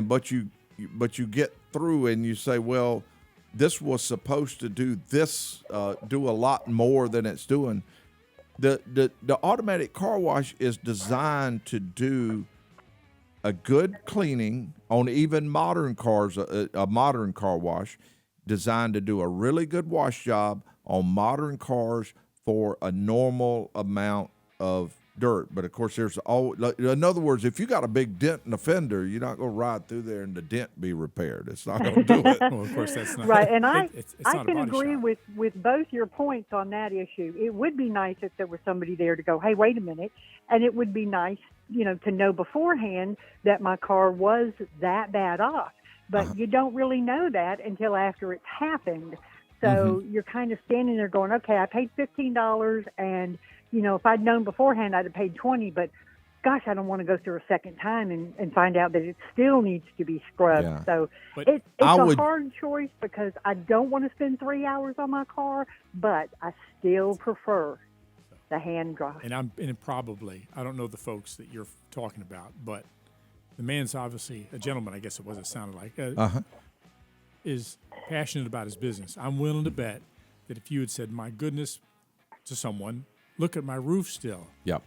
but you get through and you say, well, this was supposed to do this, do a lot more than it's doing. The automatic car wash is designed to do a good cleaning on even modern cars, a modern car wash, designed to do a really good wash job on modern cars for a normal amount of dirt. But of course, there's in other words, if you got a big dent in the fender, you're not going to ride through there and the dent be repaired. It's not going to do it. Well, of course, that's not right. And I can agree with both your points on that issue. It would be nice if there was somebody there to go, hey, wait a minute. And it would be nice, to know beforehand that my car was that bad off. But you don't really know that until after it's happened. So you're kind of standing there going, okay, I paid $15 and, if I'd known beforehand, I'd have paid $20, but gosh, I don't want to go through a second time and find out that it still needs to be scrubbed. Yeah. So it's a hard choice because I don't want to spend 3 hours on my car, but I still prefer the hand dry. And probably, I don't know the folks that you're talking about, but the man's obviously a gentleman, I guess it sounded like, is passionate about his business. I'm willing to bet that if you had said, my goodness, to someone, look at my roof still. Yep.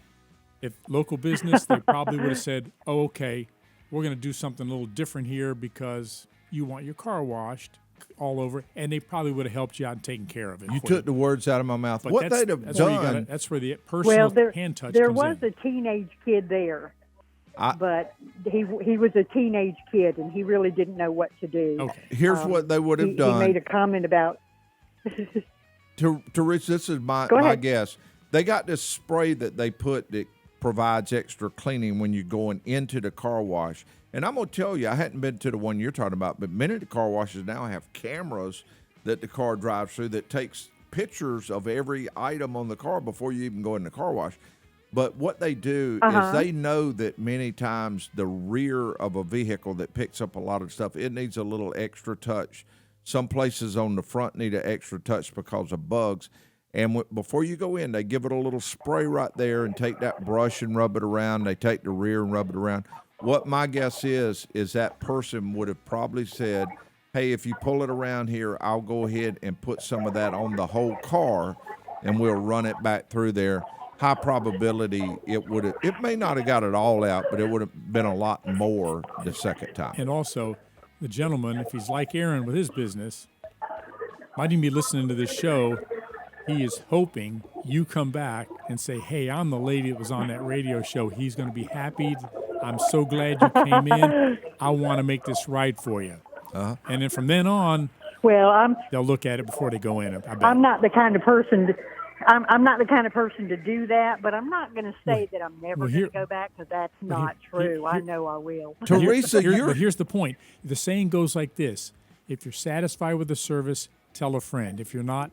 If local business, they probably would have said, oh, okay, we're going to do something a little different here because you want your car washed all over, and they probably would have helped you out and taken care of it. You took the words out of my mouth. But what they'd have done. That's where the personal hand touch there comes was in. a teenage kid there, but he was a teenage kid, and he really didn't know what to do. Okay. Here's what they would have done. He made a comment about. Teresa, this is my guess. They got this spray that they put that provides extra cleaning when you're going into the car wash. And I'm going to tell you, I hadn't been to the one you're talking about, but many of the car washes now have cameras that the car drives through that takes pictures of every item on the car before you even go in the car wash. But what they do is they know that many times the rear of a vehicle that picks up a lot of stuff, it needs a little extra touch. Some places on the front need an extra touch because of bugs. And before you go in, they give it a little spray right there and take that brush and rub it around. They take the rear and rub it around. What my guess is that person would have probably said, hey, if you pull it around here, I'll go ahead and put some of that on the whole car, and we'll run it back through there. High probability it may not have got it all out, but it would have been a lot more the second time. And also, the gentleman, if he's like Aaron with his business, might even be listening to this show. He is hoping you come back and say, hey, I'm the lady that was on that radio show. He's going to be happy. I'm so glad you came in. I want to make this right for you. And then from then on, they'll look at it before they go in. I'm not the kind of person I'm not the kind of person to do that, but I'm not going to say that I'm never going to go back because that's not true. I know I will. Teresa, but here's the point. The saying goes like this. If you're satisfied with the service, tell a friend. If you're not,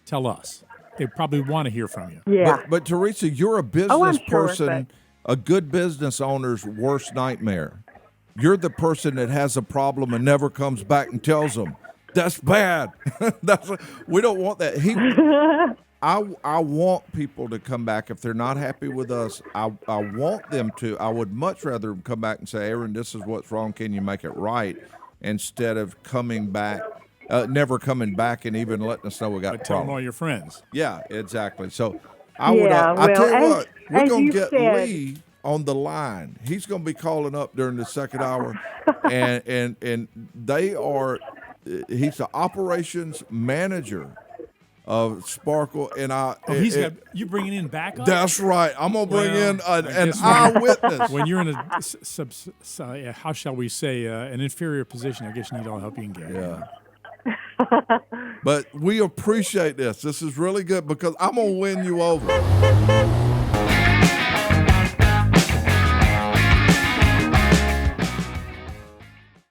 tell us. They probably want to hear from you. Yeah. But Teresa, you're a business person, a good business owner's worst nightmare. You're the person that has a problem and never comes back and tells them, that's bad. We don't want that. I want people to come back. If they're not happy with us, I want them to. I would much rather them come back and say, Aaron, this is what's wrong. Can you make it right? Instead of coming back, never coming back and even letting us know we got a problem. Tell them all your friends. Yeah, exactly. So I tell you what, we're going to get Lee on the line. He's going to be calling up during the second hour, and they are. He's the operations manager of Sparkle, and you bringing in backup? That's right. I'm gonna bring in an eyewitness. When you're in a how shall we say an inferior position, I guess you need all the help you can get. Yeah. But we appreciate this. This is really good because I'm gonna win you over.